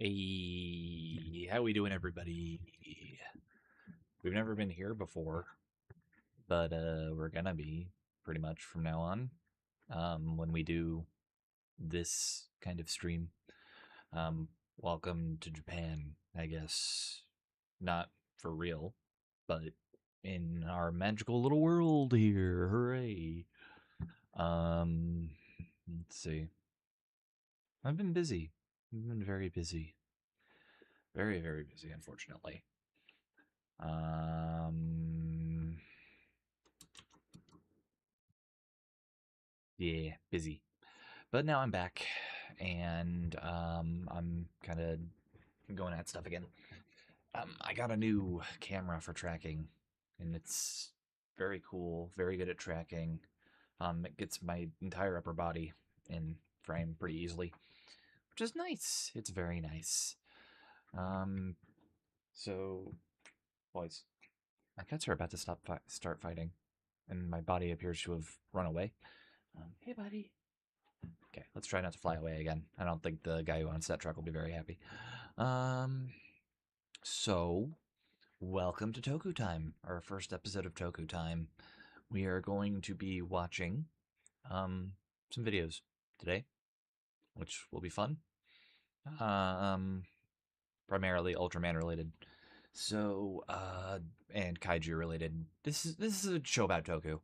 Hey, how we doing, everybody? We've never been here before, but we're gonna be pretty much from now on. When we do this kind of stream. Welcome to Japan, I guess. Not for real, but in our magical little world here. Hooray! Let's see. I've been busy. I've been very busy. Very, very busy, unfortunately. Yeah, busy. But now I'm back, and I'm kind of going at stuff again. I got a new camera for tracking, and it's very cool, very good at tracking. It gets my entire upper body in frame pretty easily, which is nice. It's very nice. So, boys, my cats are about to start fighting, and my body appears to have run away. Hey, buddy. Okay, let's try not to fly away again. I don't think the guy who owns that truck will be very happy. So, welcome to TOKU Time, our first episode of TOKU Time. We are going to be watching some videos today, which will be fun. Primarily Ultraman related. So, and kaiju related. This is a show about Toku.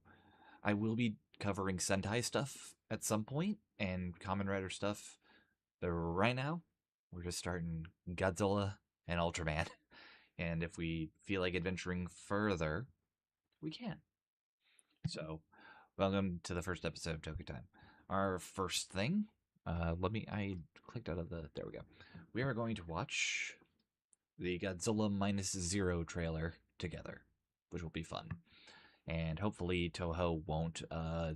I will be covering Sentai stuff at some point and Kamen Rider stuff. But right now, we're just starting Godzilla and Ultraman. And if we feel like adventuring further, we can. So, welcome to the first episode of TOKU Time. Our first thing, I clicked out of there we go. We are going to watch the Godzilla -0 trailer together, which will be fun. And hopefully Toho won't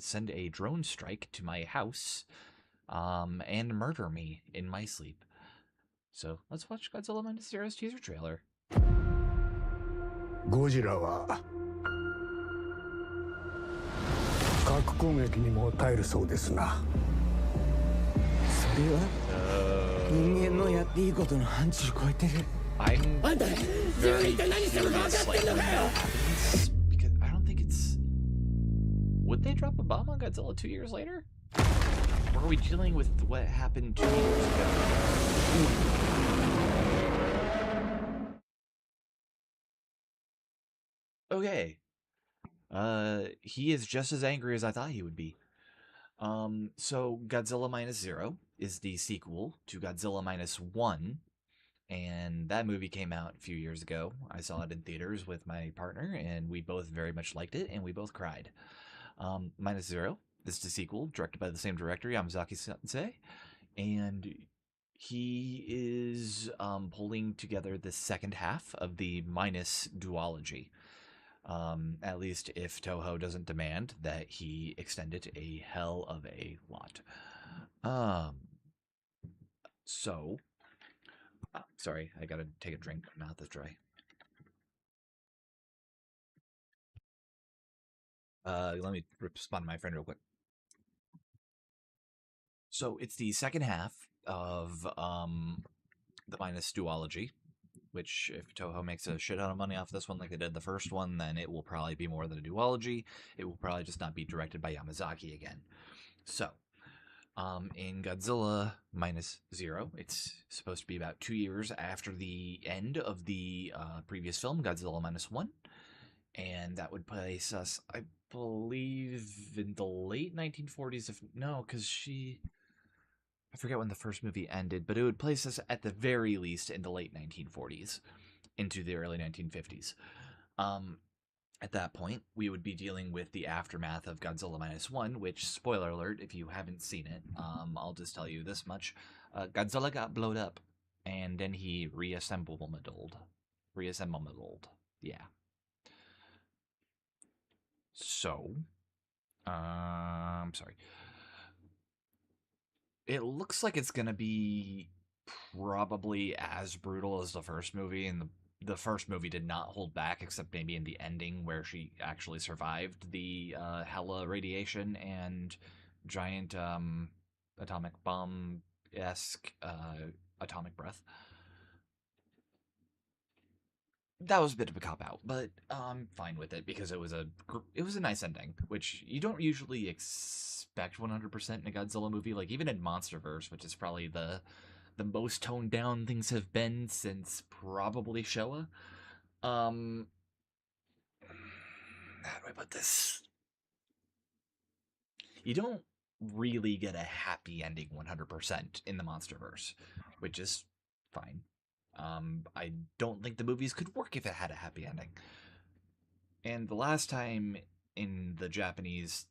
send a drone strike to my house and murder me in my sleep. So let's watch Godzilla -0's teaser trailer. ゴジラは核攻撃にも耐えるそうですな。それは人間のやっていいことの範疇を超えてる。あんた自分で一体何してるか分かってんのかよ。 Because I don't think it's. Would they drop a bomb on Godzilla 2 years later? Or are we dealing with what happened 2 years ago? Okay. He is just as angry as I thought he would be. So Godzilla -0 is the sequel to Godzilla -1, and that movie came out a few years ago. I saw it in theaters with my partner, and we both very much liked it, and we both cried. -0 is the sequel, directed by the same director, Yamazaki-sensei, and he is pulling together the second half of the Minus duology. At least if Toho doesn't demand that he extend it a hell of a lot. So, sorry, I gotta take a drink. My mouth is dry. Let me respond to my friend real quick. So it's the second half of the Minus duology, which if Toho makes a shit ton of money off this one like they did the first one, then it will probably be more than a duology. It will probably just not be directed by Yamazaki again. So, in Godzilla -0, it's supposed to be about 2 years after the end of the previous film, Godzilla -1, and that would place us, I believe, in the late 1940s. Because I forget when the first movie ended, but it would place us at the very least in the late 1940s into the early 1950s. At that point, we would be dealing with the aftermath of Godzilla -1, which, spoiler alert, if you haven't seen it, I'll just tell you this much. Godzilla got blowed up, and then he reassembled. Yeah. So, I'm sorry. It looks like it's gonna be probably as brutal as the first movie, and the first movie did not hold back, except maybe in the ending where she actually survived the hella radiation and giant atomic bomb-esque atomic breath. that was a bit of a cop-out, but I'm fine with it because it was a nice ending, which you don't usually expect 100% in a Godzilla movie. Like, even in MonsterVerse, which is probably the most toned down things have been since probably Showa. How do I put this? You don't really get a happy ending 100% in the MonsterVerse, which is fine. I don't think the movies could work if it had a happy ending. And the last time in the Japanese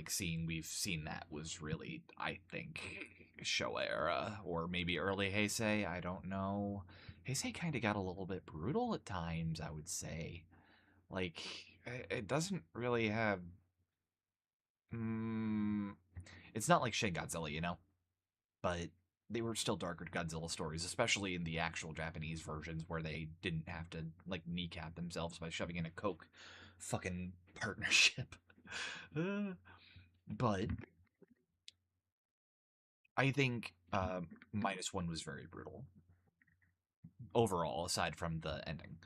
scene we've seen that was really, I think, Showa era, or maybe early Heisei, I don't know. Heisei kind of got a little bit brutal at times, I would say. Like, it doesn't really have... it's not like Shin Godzilla, you know? But they were still darker Godzilla stories, especially in the actual Japanese versions where they didn't have to, like, kneecap themselves by shoving in a Coke fucking partnership. But I think -1 was very brutal. Overall, aside from the ending.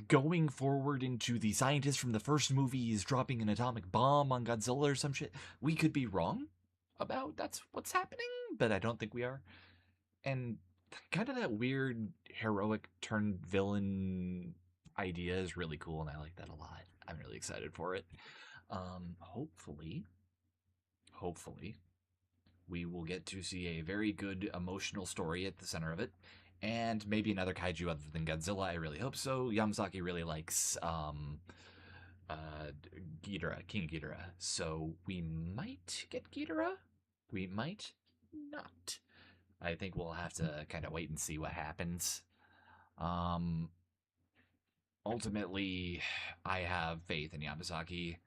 Going forward into the scientist from the first movie is dropping an atomic bomb on Godzilla or some shit, we could be wrong about that's what's happening, but I don't think we are. And kind of that weird heroic turned villain idea is really cool, and I like that a lot. I'm really excited for it. Hopefully, we will get to see a very good emotional story at the center of it, and maybe another kaiju other than Godzilla. I really hope so. Yamazaki really likes Ghidorah, King Ghidorah, so we might get Ghidorah. We might not. I think we'll have to kind of wait and see what happens. Ultimately, I have faith in Yamazaki,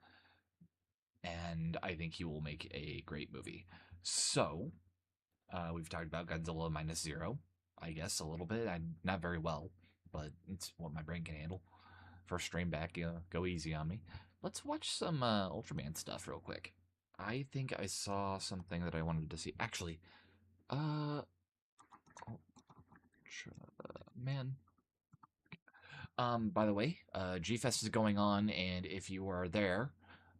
and I think he will make a great movie. So, we've talked about Godzilla -0, I guess, a little bit. Not very well, but it's what my brain can handle. First stream back, go easy on me. Let's watch some Ultraman stuff real quick. I think I saw something that I wanted to see. Actually, man. By the way, G-Fest is going on, and if you are there,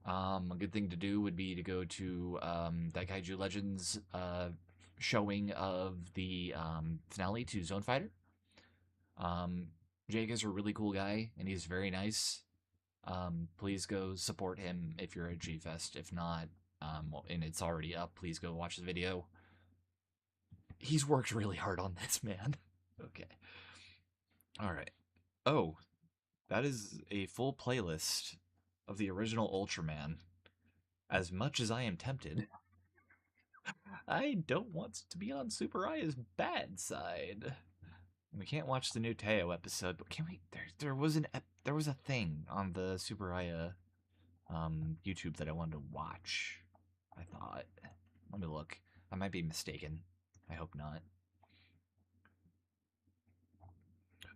a good thing to do would be to go to Daikaiju Legends showing of the finale to Zone Fighter. Jake is a really cool guy, and he's very nice. Please go support him if you're at G-Fest. If not, and it's already up, please go watch the video. He's worked really hard on this, man. Okay. Alright. Oh, that is a full playlist of the original Ultraman. As much as I am tempted, I don't want to be on Super Aya's bad side. We can't watch the new Teo episode, but can we? There was a thing on the Super Aya YouTube that I wanted to watch. I thought. Let me look. I might be mistaken. I hope not.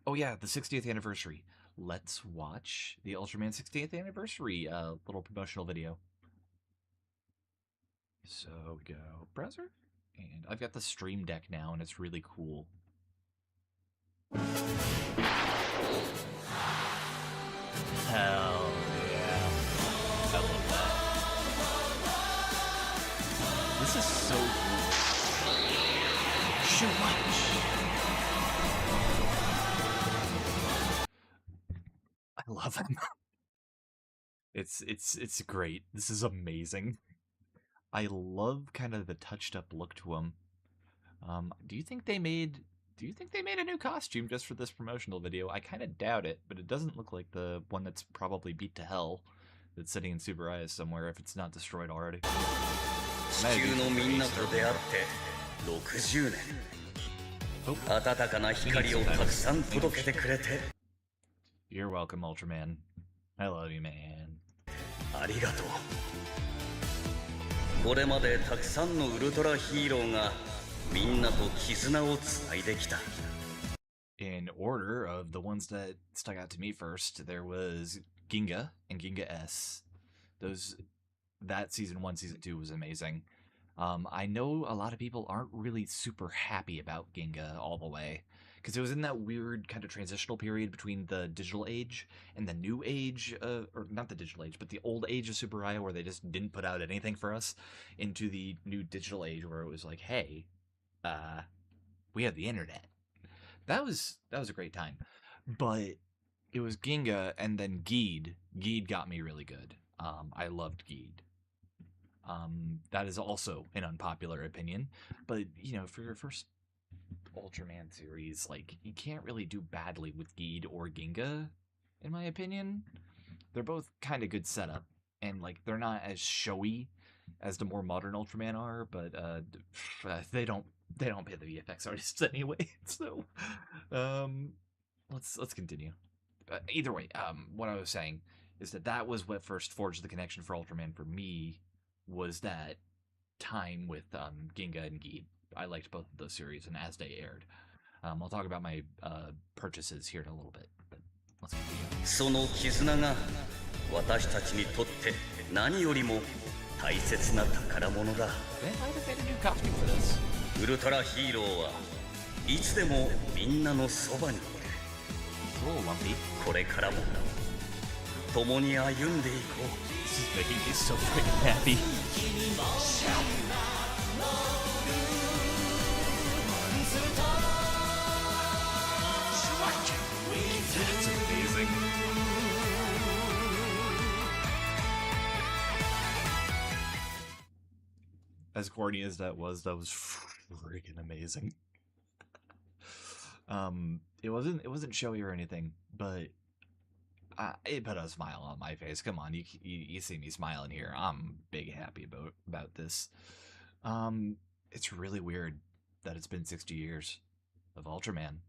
Oh yeah, the 60th anniversary. Let's watch the Ultraman 60th anniversary little promotional video. So we go browser, and I've got the Stream Deck now, and it's really cool. Hell yeah. I love that. This is so cool. So much. I love him. It's great. This is amazing. I love kind of the touched up look to him. Do you think they made a new costume just for this promotional video? I kind of doubt it, but it doesn't look like the one that's probably beat to hell that's sitting in Super Eyes somewhere if it's not destroyed already. You're welcome, Ultraman. I love you, man. ありがとう。これまでたくさんのウルトラヒーローがみんなと絆をつないできた。In order of the ones that stuck out to me first, there was Ginga and Ginga S. That season 1, season 2 was amazing. I know a lot of people aren't really super happy about Ginga all the way. because it was in that weird kind of transitional period between the digital age and the new age, or not the digital age, but the old age of Super Raya, where they just didn't put out anything for us, into the new digital age where it was like, hey, we have the internet. That was a great time, but it was Ginga and then Geed. Geed got me really good. I loved Geed. That is also an unpopular opinion, but for your first Ultraman series, like you can't really do badly with Geed or Ginga, in my opinion. They're both kind of good setup, and like they're not as showy as the more modern Ultraman are, but they don't pay the VFX artists anyway. So, let's continue. Either way, what I was saying is that was what first forged the connection for Ultraman for me, was that time with Ginga and Geed. I liked both of those series, and as they aired, I'll talk about my purchases here in a little bit. But let's continue. その絆が私たちにとって何よりも大切な宝物だ。ウルトラヒーローはいつでもみんなのそばにいる。これからも共に歩んでいこう。This is making me so freaking happy. It's amazing. As corny as that was freaking amazing. It wasn't showy or anything, but it put a smile on my face. Come on, you see me smiling here. I'm big happy about this. It's really weird that it's been 60 years of Ultraman.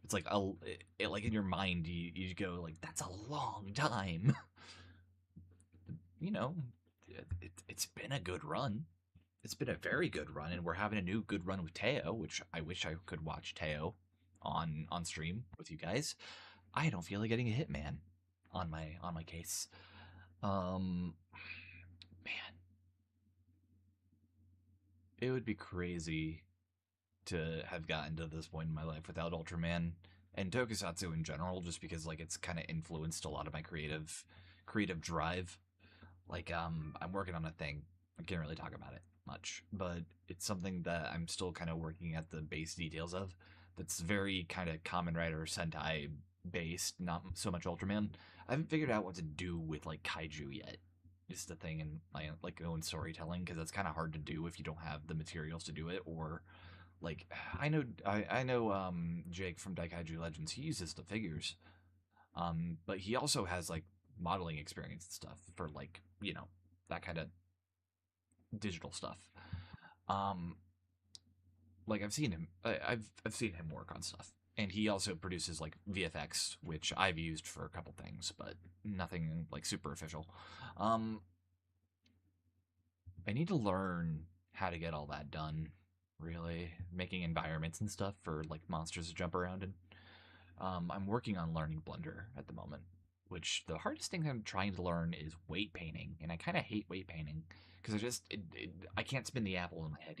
It's like like in your mind you go like, that's a long time. It's been a good run. It's been a very good run, and we're having a new good run with Teo, which I wish I could watch Teo on stream with you guys. I don't feel like getting a Hitman on my case. Man, it would be crazy to have gotten to this point in my life without Ultraman and Tokusatsu in general, just because like it's kind of influenced a lot of my creative drive. Like I'm working on a thing. I can't really talk about it much, but it's something that I'm still kind of working at the base details of. That's very kind of Kamen Rider Sentai based, not so much Ultraman. I haven't figured out what to do with like kaiju yet. It's the thing in my like own storytelling, because it's kind of hard to do if you don't have the materials to do it, or like I know Jake from Daikaiju Legends, he uses the figures, but he also has like modeling experience and stuff for like that kind of digital stuff. Like I've seen him work on stuff, and he also produces like VFX, which I've used for a couple things, but nothing like super official. I need to learn how to get all that done, really, making environments and stuff for like monsters to jump around in. I'm working on learning Blender at the moment, which the hardest thing I'm trying to learn is weight painting, and I kind of hate weight painting because I can't spin the apple in my head,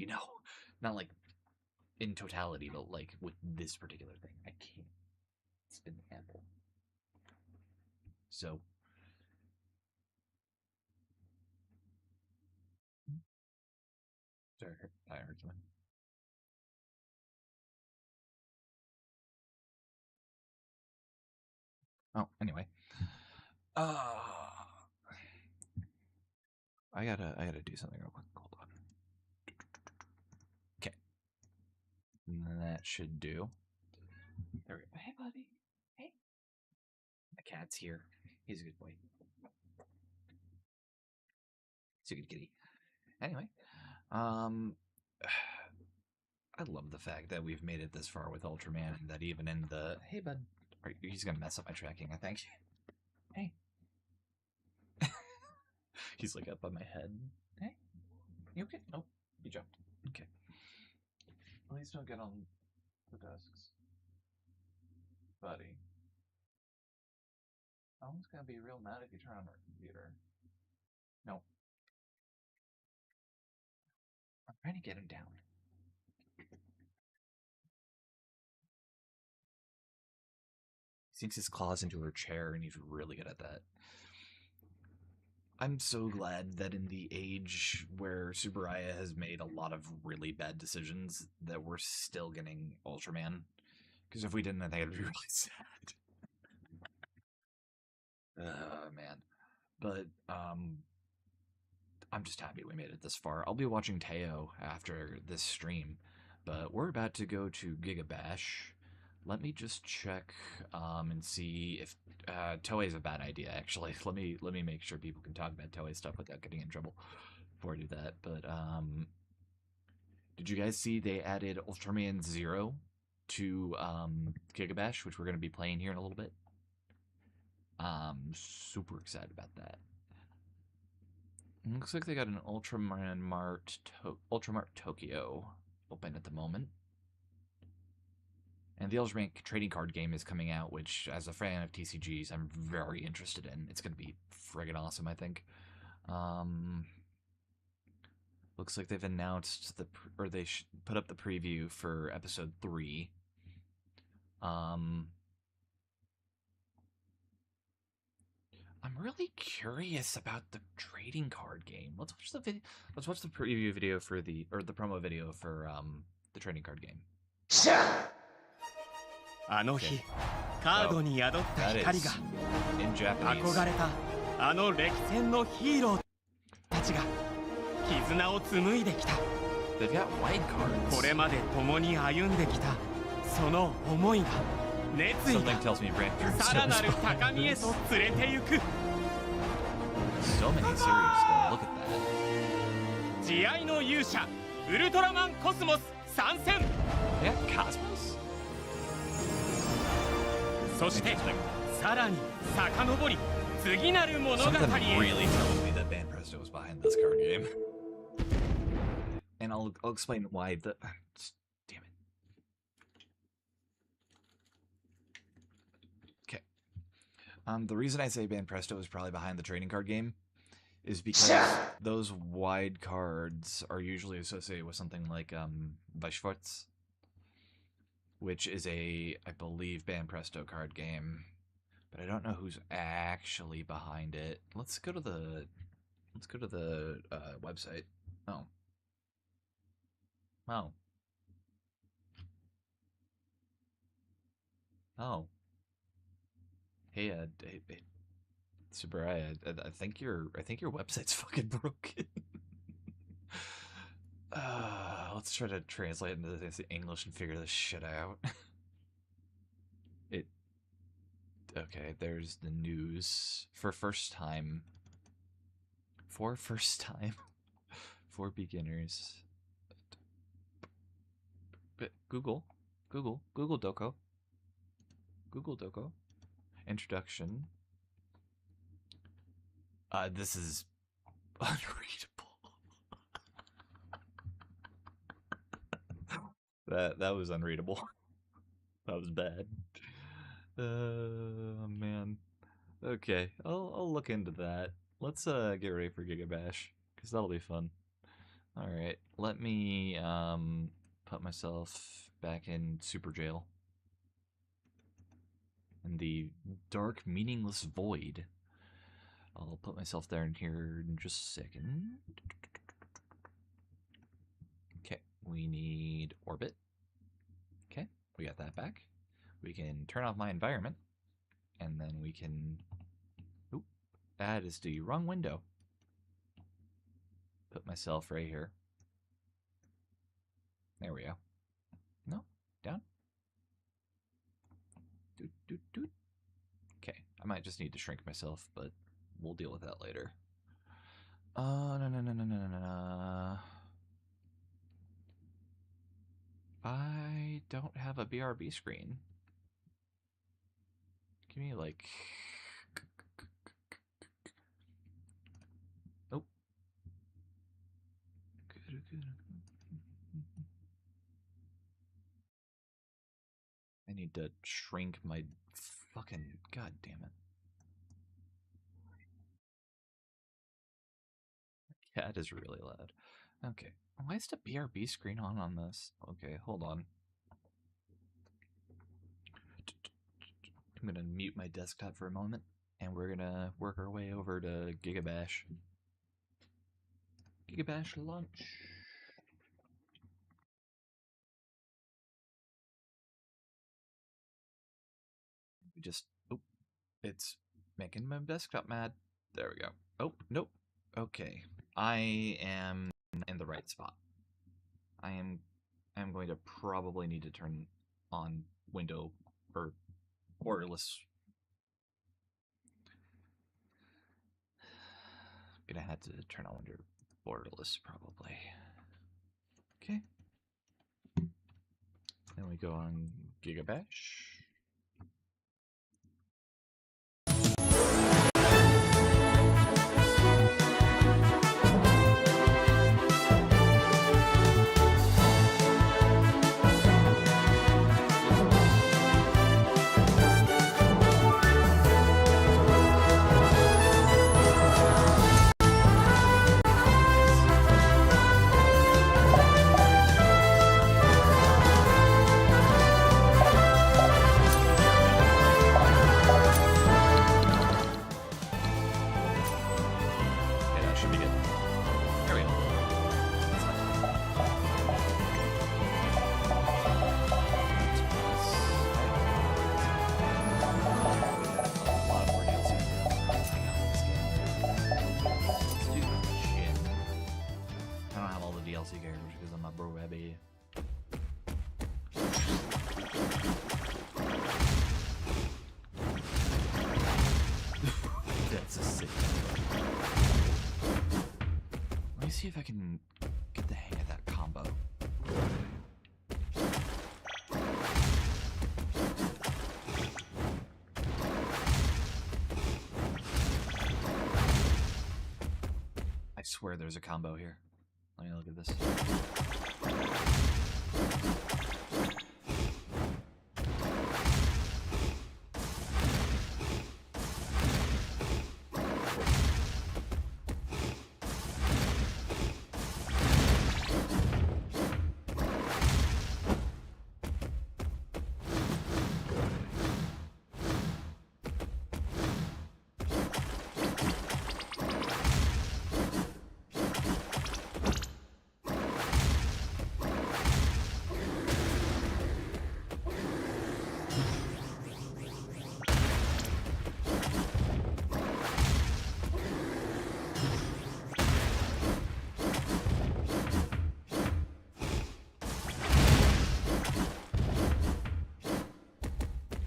not like in totality, but like with this particular thing, I can't spin the apple. So sorry, I heard something. Oh, anyway, I gotta do something real quick. Hold on. Okay, that should do. There we go. Hey, buddy. Hey. The cat's here. He's a good boy. He's a good kitty. Anyway, I love the fact that we've made it this far with Ultraman, and that even in the hey, bud, he's gonna mess up my tracking, I think. Hey. He's like up on my head. Hey, you okay? Oh, you jumped. Okay. Please don't get on the desks, buddy. Someone's gonna be real mad if you turn on our computer. No. I'm trying to get him down. sinks his claws into her chair, and he's really good at that. I'm so glad that in the age where Tsuburaya has made a lot of really bad decisions, that we're still getting Ultraman. Because if we didn't, I think it'd be really sad. Man. But, I'm just happy we made it this far. I'll be watching Teo after this stream, but we're about to go to GIGABASH. Let me just check and see if Toei is a bad idea. Actually, let me make sure people can talk about Toei stuff without getting in trouble before I do that. But did you guys see they added Ultraman Zero to GIGABASH, which we're going to be playing here in a little bit? Super excited about that. Looks like they got an Ultramart Tokyo open at the moment. And the Ultraman trading card game is coming out, which, as a fan of TCGs, I'm very interested in. It's going to be friggin' awesome, I think. Looks like they've announced they put up the preview for episode 3. I'm really curious about the trading card game. Let's watch the video. Let's watch the preview video for the promo video for the trading card game. あの日、カードに宿った光が憧れたあの歴戦のヒーローたちが絆を紡いできた。これまで共に歩んできたその思いが熱意がさらなる高みへと連れて行く。慈愛の勇者ウルトラマンコスモス参戦。そしてさらに遡り次なる物語へ。 really tells me that Banpresto was behind this card game. And I'll explain why the damn it. Okay. The reason I say Banpresto is probably behind the trading card game is because those wide cards are usually associated with something like Weishwartz, which is I believe, Banpresto card game, but I don't know who's actually behind it. Let's go to the website. Oh. Hey, Tsuburaya, I think your website's fucking broken. Let's try to translate into English and figure this shit out. Okay, there's the news for first time. For beginners. But Google Doco. Introduction. This is unreadable. That was unreadable. That was bad. Man. Okay, I'll look into that. Let's get ready for GIGABASH, because that'll be fun. Alright, let me put myself back in Super Jail. In the dark, meaningless void. I'll put myself there in here in just a second. Okay, we need orbit. Okay, we got that back. We can turn off my environment, and then we can... Oop, that is the wrong window. Put myself right here. There we go. No, down. Doot, doot, doot. Okay, I might just need to shrink myself, but we'll deal with that later. No. I don't have a BRB screen. Give me like... Nope. I need to shrink my fucking... God damn it. Cat is really loud. Okay. Why is the BRB screen on this? Okay, hold on. I'm gonna mute my desktop for a moment, and we're gonna work our way over to GIGABASH. GIGABASH launch. We just, oh, it's making my desktop mad. There we go. Oh, nope. Okay, I am in the right spot. I'm going to probably need to turn on window or borderless. Gonna have to turn on window borderless probably. Okay. Then we go on GIGABASH. Let me see if I can get the hang of that combo. I swear there's a combo here. Let me look at this.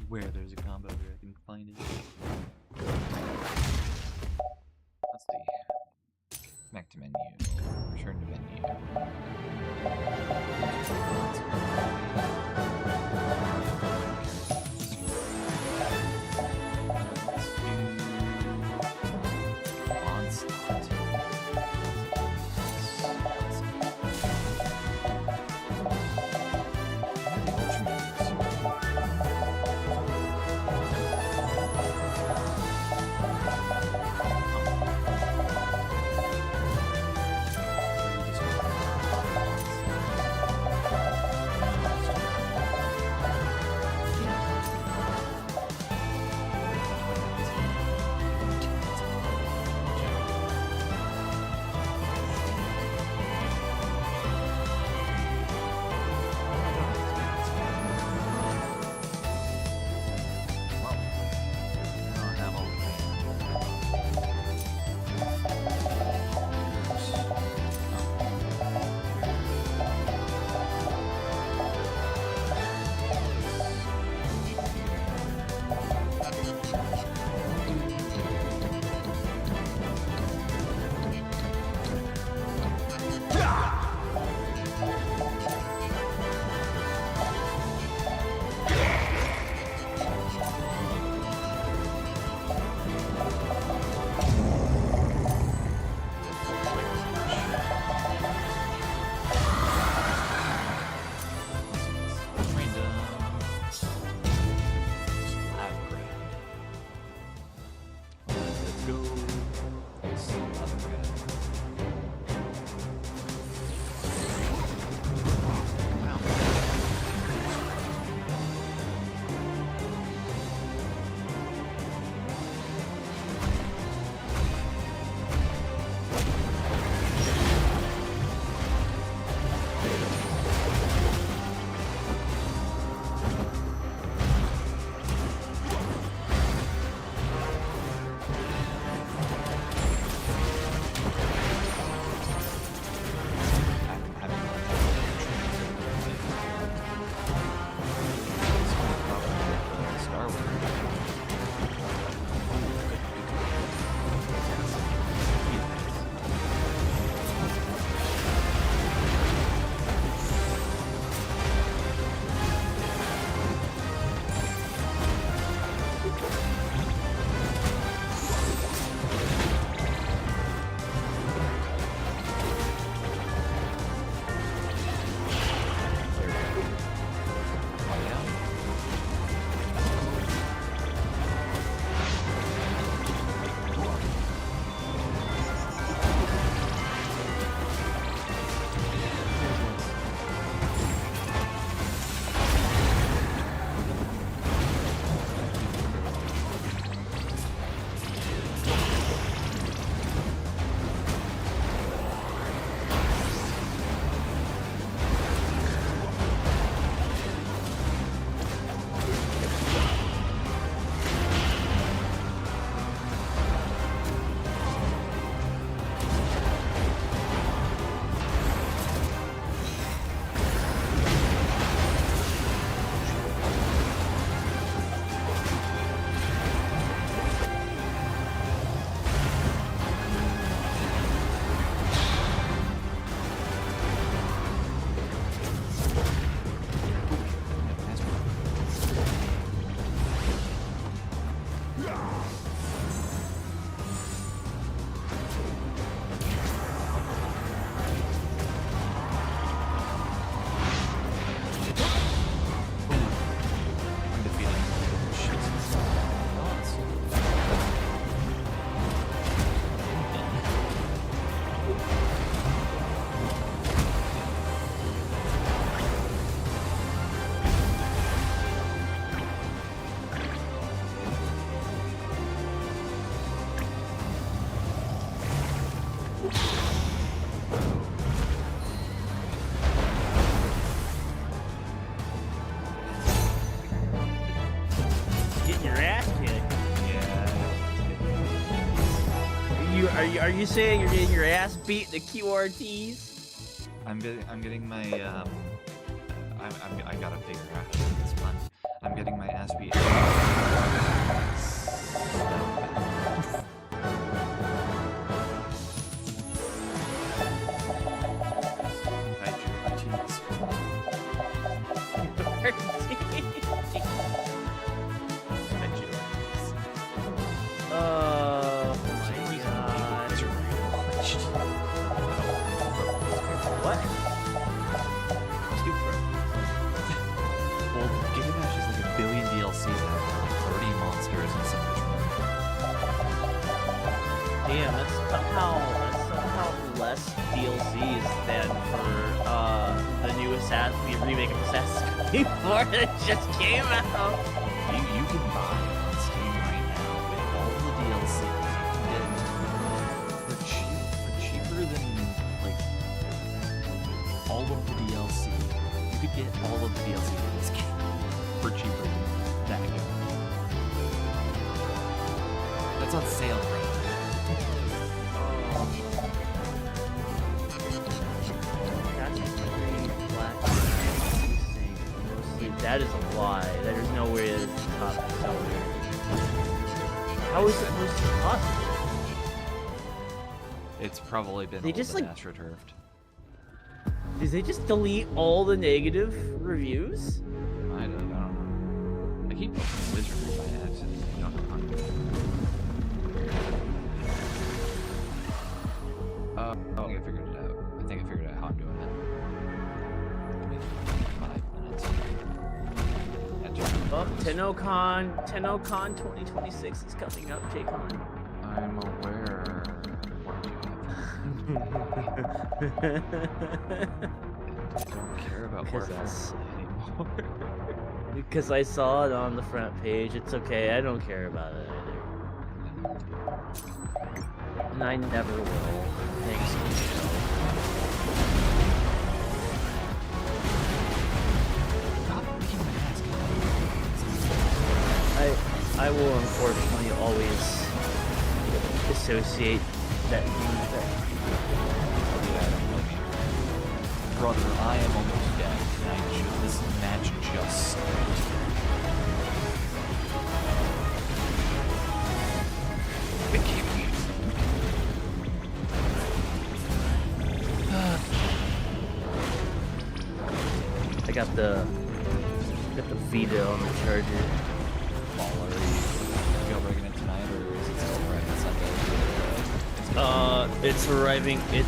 Where there's a combo here, I can find it. Let's see. Back to menu. Return to menu. Are you saying you're getting your ass beat in the QRTs? I'm getting my I gotta figure out how to do this one. I'm getting my ass beat. Oh my god. What? Well, GIGABASH is like a billion DLCs and 30 monsters and so much more. Damn, that's somehow less DLCs than for the new remake of Assassin's Creed 4 that just came out. You can buy on Steam right now with all the DLCs. You can get for cheaper than like all of the DLC. You could get all of the DLC for this game for cheaper than that game. That's on sale right now. That is a lie. There's no way that it's top seller. How is it supposed to be possible? It's probably been They just, like- astroturfed. Did they just delete all the negative reviews? I don't know. I keep opening Wizardry by accident. I don't know how. I think I figured it out. I think I figured out how I'm doing it. Give me 5 minutes. Oh, TennoCon 2026 is coming up, J-Con. I'm aware. What do you have? I don't care about where else anymore. Because I saw it on the front page. It's okay, I don't care about it either. And I never will, thanks to the show. I will unfortunately always associate that view with that. Brother, I am almost dead. This match just started. I got the Vita on the charger. Jailbreaking it tonight, or is it still Sunday? It's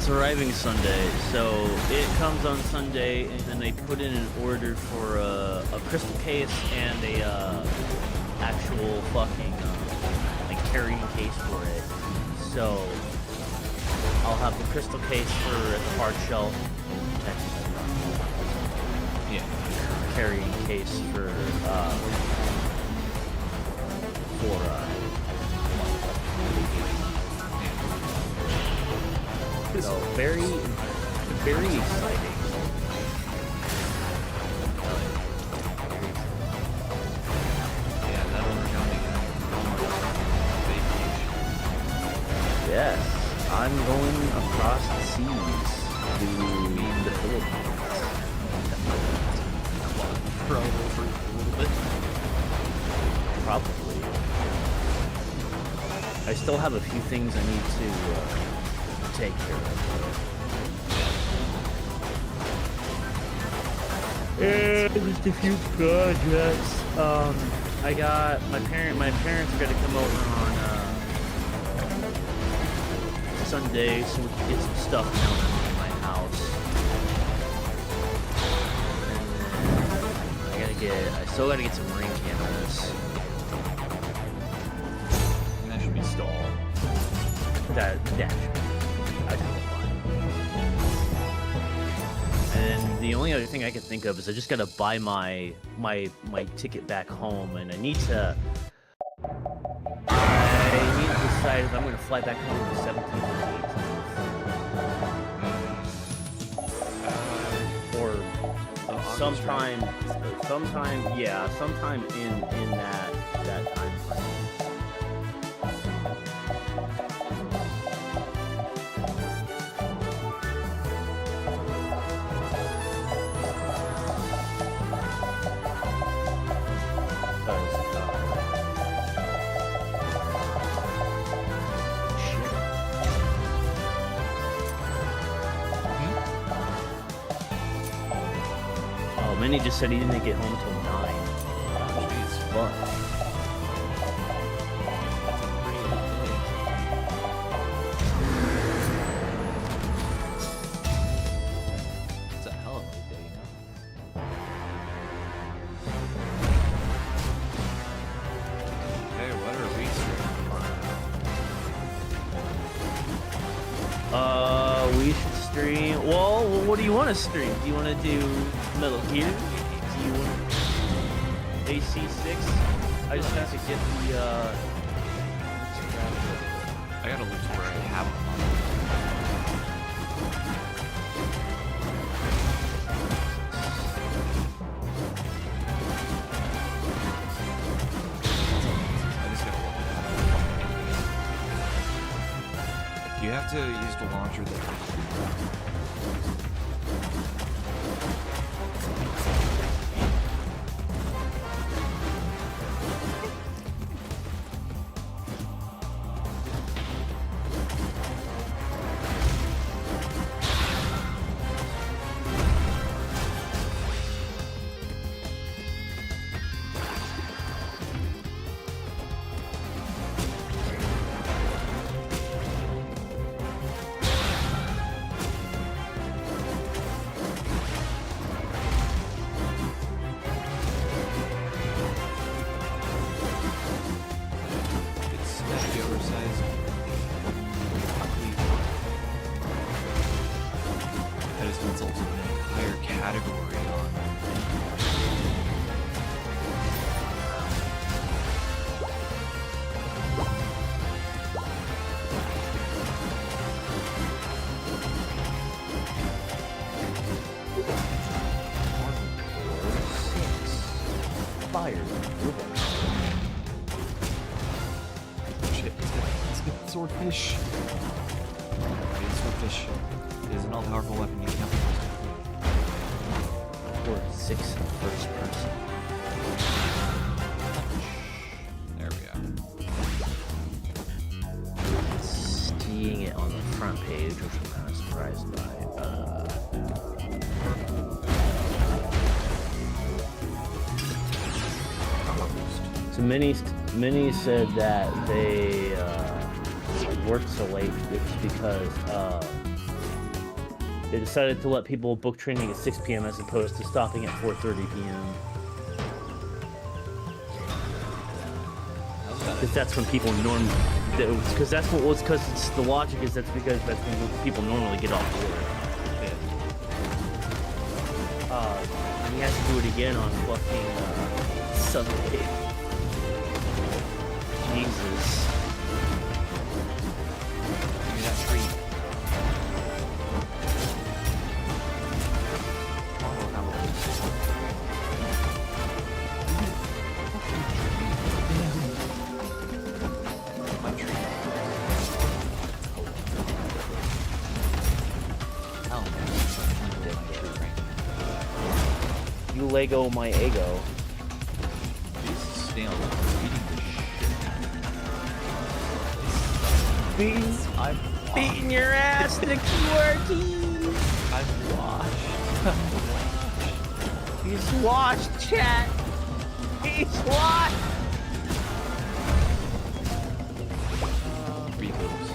arriving Sunday. So it comes on Sunday, and then they put in an order for a crystal case and a actual fucking like carrying case for it. So I'll have the crystal case for the hard shell. Yeah. Carrying case for so very exciting. Yeah, that overcoming vacation. Yes, I'm going across the seas to the Philippines. Probably for a little bit. Probably. I still have a few things I need to take care of. And just a few projects. I got my parents are gonna come over on Sunday so we can get some stuff down in my house. I still gotta get some ring cameras. And that should be stalled. That should be. I should be fine. And the only other thing I can think of is I just gotta buy my ticket back home, and I need to decide if I'm gonna fly back home the 17th or the 18th. Or sometime in that time frame. Minnie just said he didn't get home till 9. Jeez. Fuck. It's a hell of a day, you know? Hey, what are we streaming tomorrow? We should stream. Well, what do you want to stream? Do you want to do Metal Gear? Do you want AC6? I just have to get the. I gotta look to where I have them on. I just gotta look at that. You have to use the launcher there. Swordfish. Swordfish is an all-powerful weapon you can't Or 6 first person. There we go. Seeing it on the front page, which I'm kind of surprised by. So Minnie said that they worked so late because they decided to let people book training at 6 p.m. as opposed to stopping at 4:30 p.m. Because that's when people normally. Because that's what was. Because it's the logic is that's because that's when people normally get off work. And he has to do it again on fucking Sunday. Jesus. Give me that treat. My treat. Oh, man. My treat right now. You Lego my ego. Jesus, stay on eating this shit. I'm Beating your ass, the QRT! I've washed. He's washed, chat! He's washed! Refills.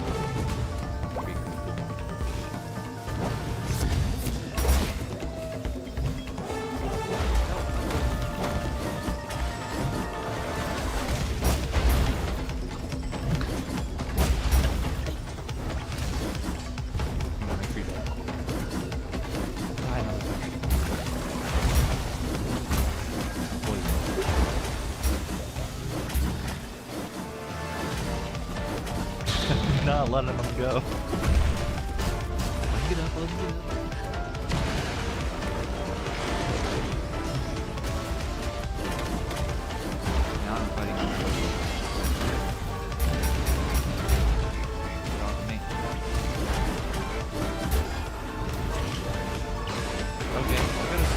Not letting them go. Let him get up, let him get up. Now I'm fighting on the Get off me. Okay, look at us.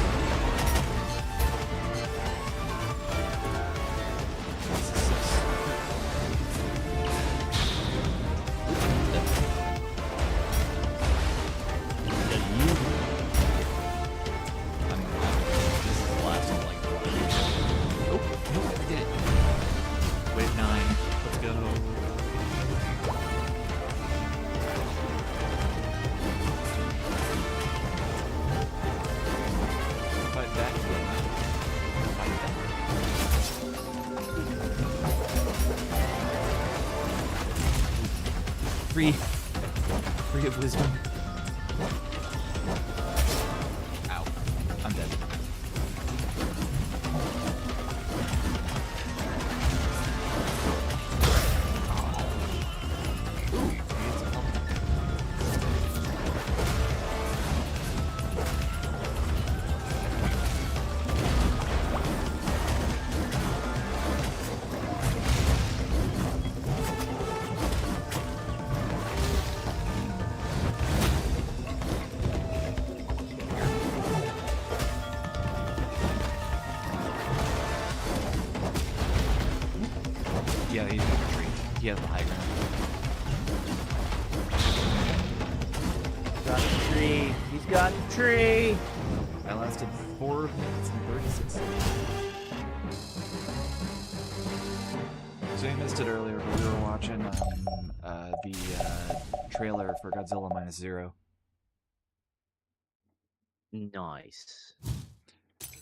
Tree of Wisdom. Ow. I'm dead. Yeah, he's in the tree. He has the high ground. Got the tree. He's got the tree. That lasted 4 minutes and 36 seconds. So you missed it earlier, but we were watching the trailer for Godzilla Minus Zero. Nice.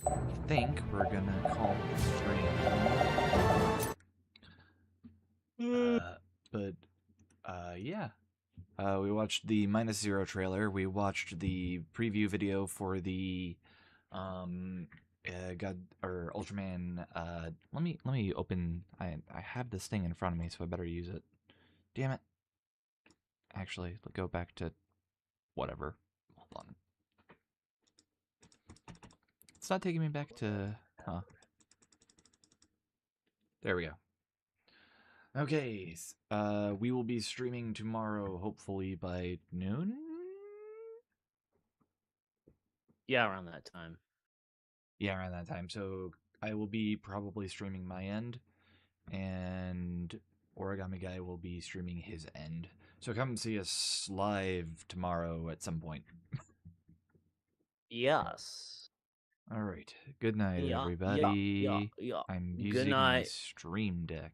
I think we're gonna call it a stream. Yeah. We watched the Minus Zero trailer. We watched the preview video for the Ultraman. Let me open. I have this thing in front of me, so I better use it. Damn it. Actually, let's go back to whatever. Hold on. It's not taking me back to. Huh. There we go. Okay, we will be streaming tomorrow, hopefully by noon? Yeah, around that time. Yeah, around that time. So I will be probably streaming my end, and Origami Guy will be streaming his end. So come see us live tomorrow at some point. Yes. All right. Good night, Yeah, everybody. yeah. I'm Good using night. my stream deck.